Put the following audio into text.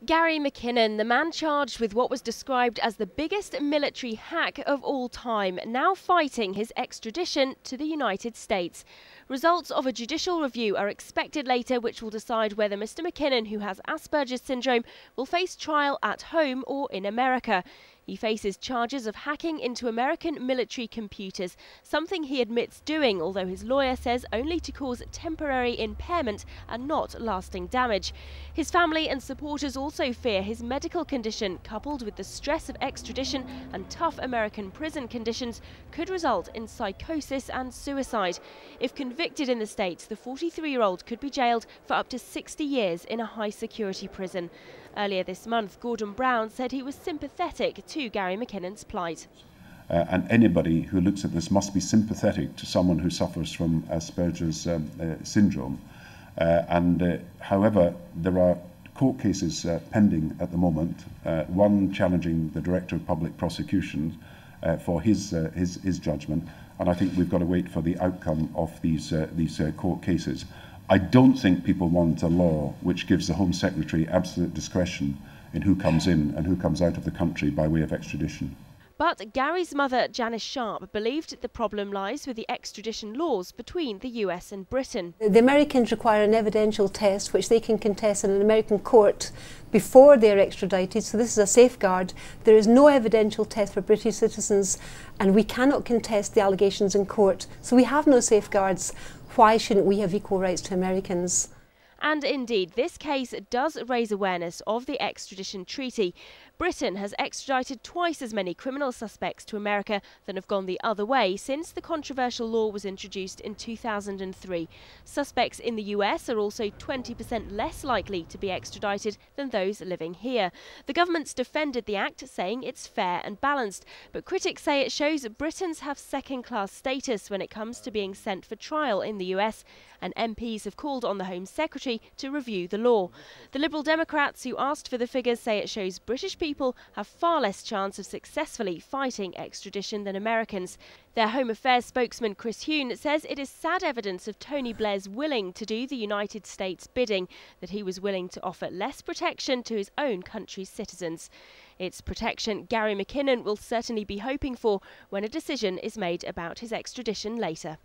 Gary McKinnon, the man charged with what was described as the biggest military hack of all time, now fighting his extradition to the United States. Results of a judicial review are expected later, which will decide whether Mr. McKinnon, who has Asperger's syndrome, will face trial at home or in America. He faces charges of hacking into American military computers, something he admits doing, although his lawyer says only to cause temporary impairment and not lasting damage. His family and supporters also fear his medical condition, coupled with the stress of extradition and tough American prison conditions, could result in psychosis and suicide. If convicted in the States, the 43-year-old could be jailed for up to 60 years in a high-security prison. Earlier this month, Gordon Brown said he was sympathetic to Gary McKinnon's plight. And anybody who looks at this must be sympathetic to someone who suffers from Asperger's syndrome. However, there are court cases pending at the moment, one challenging the Director of Public Prosecution for his judgment, and I think we've got to wait for the outcome of these court cases. I don't think people want a law which gives the Home Secretary absolute discretion in who comes in and who comes out of the country by way of extradition. But Gary's mother, Janice Sharp, believed the problem lies with the extradition laws between the US and Britain. The Americans require an evidential test which they can contest in an American court before they are extradited, so this is a safeguard. There is no evidential test for British citizens and we cannot contest the allegations in court, so we have no safeguards. Why shouldn't we have equal rights to Americans? And indeed, this case does raise awareness of the extradition treaty. Britain has extradited twice as many criminal suspects to America than have gone the other way since the controversial law was introduced in 2003. Suspects in the US are also 20% less likely to be extradited than those living here. The government's defended the act, saying it's fair and balanced, but critics say it shows Britons have second-class status when it comes to being sent for trial in the US, and MPs have called on the Home Secretary to review the law. The Liberal Democrats who asked for the figures say it shows British people have far less chance of successfully fighting extradition than Americans. Their Home Affairs spokesman Chris Huhne says it is sad evidence of Tony Blair's willing to do the United States bidding, that he was willing to offer less protection to his own country's citizens. It's protection Gary McKinnon will certainly be hoping for when a decision is made about his extradition later.